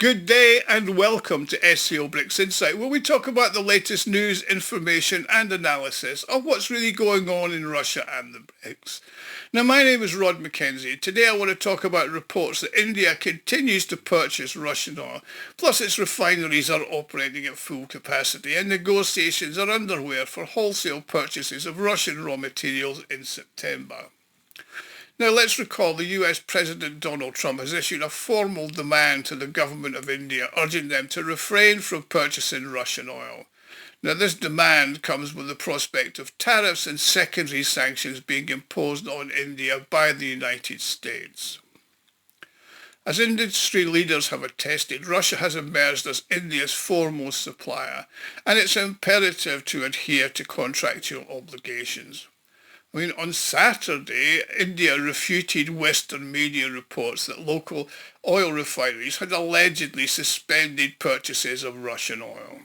Good day and welcome to SCO BRICS Insight, where we talk about the latest news, information and analysis of what's really going on in Russia and the BRICS. Now, my name is Rhod Mackenzie. Today I want to talk about reports that India continues to purchase Russian oil, plus its refineries are operating at full capacity and negotiations are underway for wholesale purchases of Russian raw materials in September. Now, let's recall the US President Donald Trump has issued a formal demand to the government of India, urging them to refrain from purchasing Russian oil. Now, this demand comes with the prospect of tariffs and secondary sanctions being imposed on India by the United States. As industry leaders have attested, Russia has emerged as India's foremost supplier, and it's imperative to adhere to contractual obligations. On Saturday, India refuted Western media reports that local oil refineries had allegedly suspended purchases of Russian oil.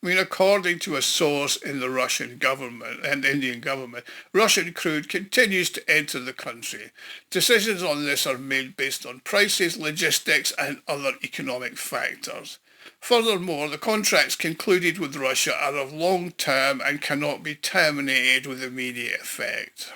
According to a source in the Russian government and Indian government, Russian crude continues to enter the country. Decisions on this are made based on prices, logistics and other economic factors. Furthermore, the contracts concluded with Russia are of long term and cannot be terminated with immediate effect.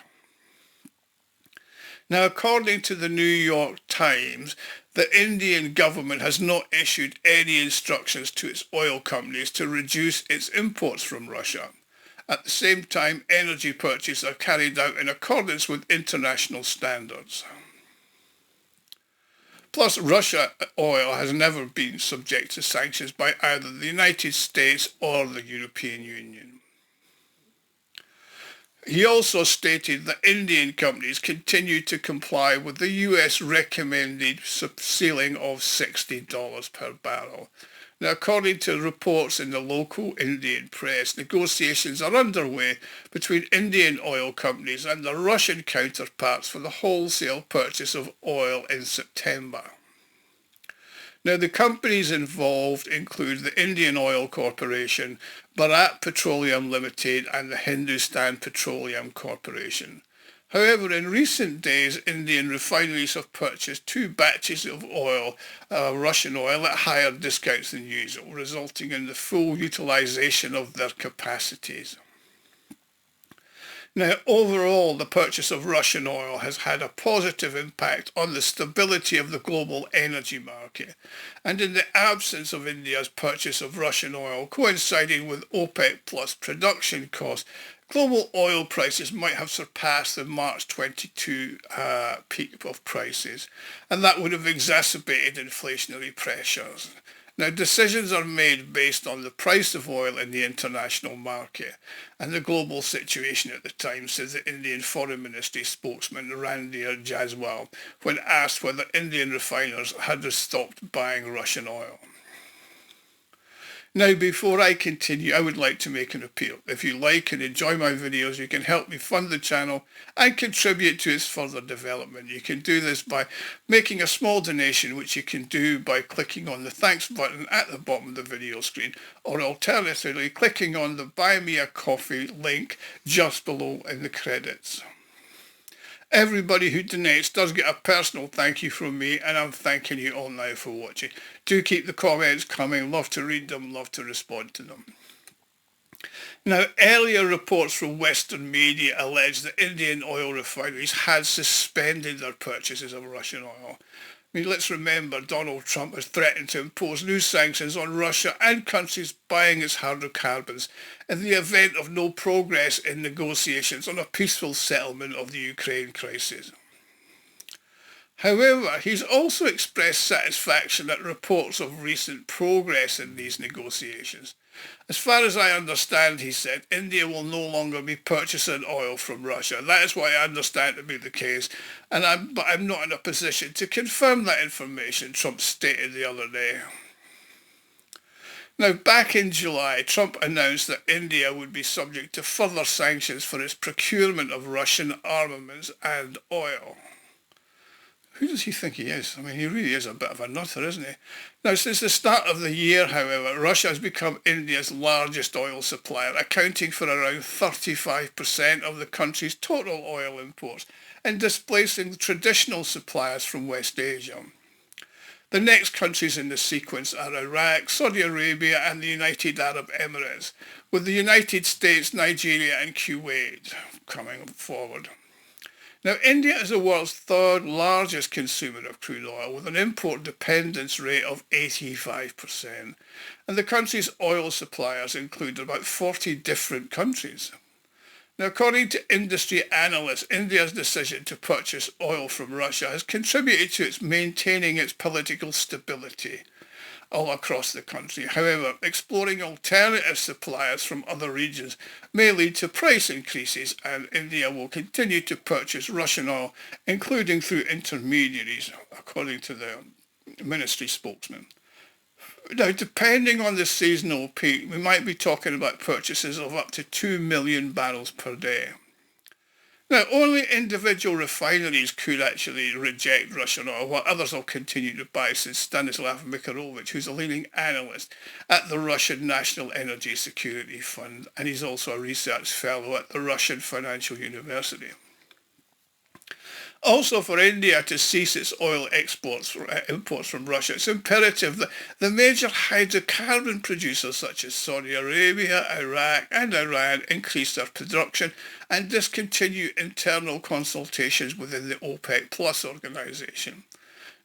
Now, according to the New York Times, the Indian government has not issued any instructions to its oil companies to reduce its imports from Russia. At the same time, energy purchases are carried out in accordance with international standards. Plus, Russia oil has never been subject to sanctions by either the United States or the European Union. He also stated that Indian companies continue to comply with the US recommended ceiling of $60 per barrel. Now, according to reports in the local Indian press, negotiations are underway between Indian oil companies and their Russian counterparts for the wholesale purchase of oil in September. Now, the companies involved include the Indian Oil Corporation, Bharat Petroleum Limited and the Hindustan Petroleum Corporation. However, in recent days, Indian refineries have purchased 2 batches of oil, Russian oil, at higher discounts than usual, resulting in the full utilisation of their capacities. Now, overall, the purchase of Russian oil has had a positive impact on the stability of the global energy market, and in the absence of India's purchase of Russian oil coinciding with OPEC plus production costs, global oil prices might have surpassed the March 22 peak of prices, and that would have exacerbated inflationary pressures. Now, decisions are made based on the price of oil in the international market and the global situation at the time, says the Indian Foreign Ministry spokesman Randir Jaswal, when asked whether Indian refiners had stopped buying Russian oil. Now, before I continue, I would like to make an appeal. If you like and enjoy my videos, you can help me fund the channel and contribute to its further development. You can do this by making a small donation, which you can do by clicking on the thanks button at the bottom of the video screen, or alternatively, clicking on the Buy Me a Coffee link just below in the credits. Everybody who donates does get a personal thank you from me, and I'm thanking you all now for watching. Do keep the comments coming. Love to read them, love to respond to them. Now, earlier reports from Western media allege that Indian oil refineries had suspended their purchases of Russian oil. Let's remember Donald Trump has threatened to impose new sanctions on Russia and countries buying its hydrocarbons in the event of no progress in negotiations on a peaceful settlement of the Ukraine crisis. However, he's also expressed satisfaction at reports of recent progress in these negotiations. As far as I understand, he said, India will no longer be purchasing oil from Russia. That is what I understand to be the case, but I'm not in a position to confirm that information, Trump stated the other day. Now, back in July, Trump announced that India would be subject to further sanctions for its procurement of Russian armaments and oil. Who does he think he is? He really is a bit of a nutter, isn't he? Now, since the start of the year, however, Russia has become India's largest oil supplier, accounting for around 35% of the country's total oil imports and displacing traditional suppliers from West Asia. The next countries in the sequence are Iraq, Saudi Arabia and the United Arab Emirates, with the United States, Nigeria and Kuwait coming forward. Now, India is the world's third largest consumer of crude oil, with an import dependence rate of 85%. And the country's oil suppliers include about 40 different countries. Now, according to industry analysts, India's decision to purchase oil from Russia has contributed to its maintaining its political stability all across the country. However, exploring alternative suppliers from other regions may lead to price increases, and India will continue to purchase Russian oil, including through intermediaries, according to the ministry spokesman. Now, depending on the seasonal peak, we might be talking about purchases of up to 2 million barrels per day. Now, only individual refineries could actually reject Russian oil, while others will continue to buy, says Stanislav Mikarovich, who's a leading analyst at the Russian National Energy Security Fund, and he's also a research fellow at the Russian Financial University. Also, for India to cease its oil imports from Russia, it's imperative that the major hydrocarbon producers such as Saudi Arabia, Iraq and Iran increase their production and discontinue internal consultations within the OPEC Plus organisation.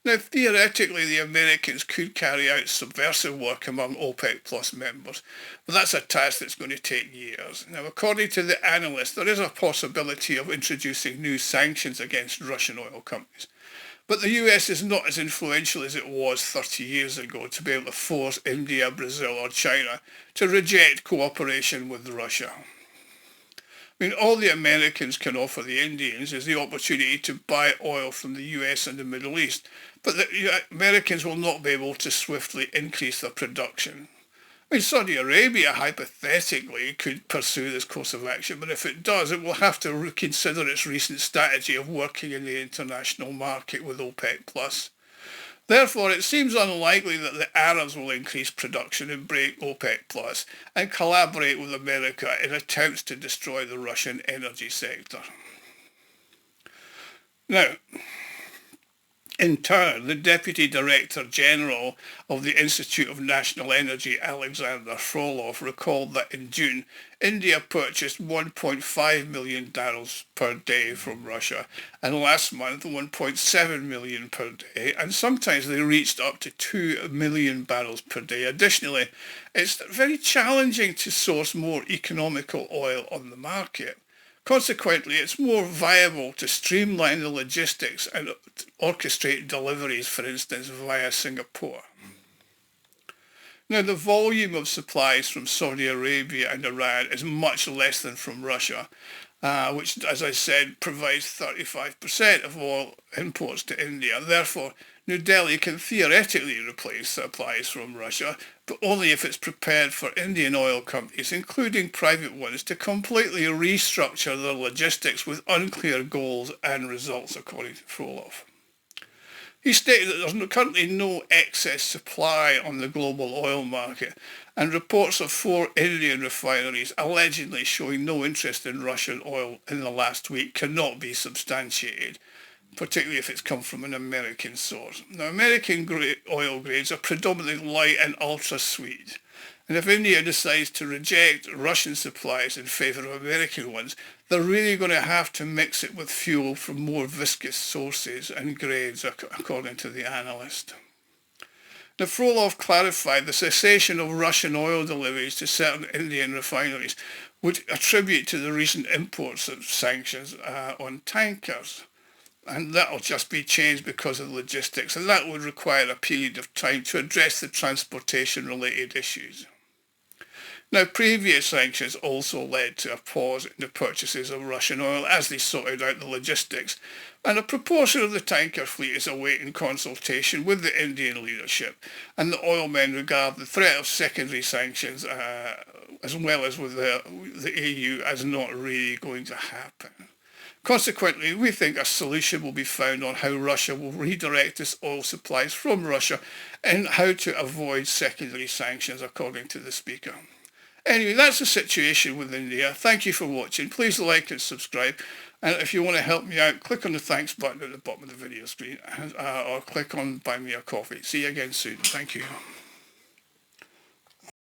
Now, theoretically, the Americans could carry out subversive work among OPEC Plus members, but that's a task that's going to take years. Now, according to the analyst, there is a possibility of introducing new sanctions against Russian oil companies. But the US is not as influential as it was 30 years ago to be able to force India, Brazil or China to reject cooperation with Russia. I mean, all the Americans can offer the Indians is the opportunity to buy oil from the US and the Middle East, but the Americans will not be able to swiftly increase their production. I mean, Saudi Arabia hypothetically could pursue this course of action, but if it does, it will have to reconsider its recent strategy of working in the international market with OPEC+. Therefore, it seems unlikely that the Arabs will increase production and break OPEC+ and collaborate with America in attempts to destroy the Russian energy sector. Now, in turn, the Deputy Director General of the Institute of National Energy, Alexander Frolov, recalled that in June, India purchased 1.5 million barrels per day from Russia, and last month 1.7 million per day, and sometimes they reached up to 2 million barrels per day. Additionally, it's very challenging to source more economical oil on the market. Consequently, it's more viable to streamline the logistics and orchestrate deliveries, for instance, via Singapore. Now, the volume of supplies from Saudi Arabia and Iran is much less than from Russia, which, as I said, provides 35% of all imports to India. Therefore, New Delhi can theoretically replace supplies from Russia, but only if it's prepared for Indian oil companies, including private ones, to completely restructure their logistics with unclear goals and results, according to Frolov. He stated that there's currently no excess supply on the global oil market, and reports of 4 Indian refineries allegedly showing no interest in Russian oil in the last week cannot be substantiated, particularly if it's come from an American source. Now, American oil grades are predominantly light and ultra-sweet, and if India decides to reject Russian supplies in favour of American ones, they're really going to have to mix it with fuel from more viscous sources and grades, according to the analyst. Now, Frolov clarified the cessation of Russian oil deliveries to certain Indian refineries would attribute to the recent imports of sanctions on tankers. And that'll just be changed because of logistics, and that would require a period of time to address the transportation-related issues. Now, previous sanctions also led to a pause in the purchases of Russian oil as they sorted out the logistics, and a proportion of the tanker fleet is awaiting consultation with the Indian leadership, and the oil men regard the threat of secondary sanctions, as well as with the EU, as not really going to happen. Consequently, we think a solution will be found on how Russia will redirect its oil supplies from Russia and how to avoid secondary sanctions, according to the speaker. Anyway, that's the situation with India. Thank you for watching. Please like and subscribe. And if you want to help me out, click on the thanks button at the bottom of the video screen or click on Buy Me a Coffee. See you again soon. Thank you.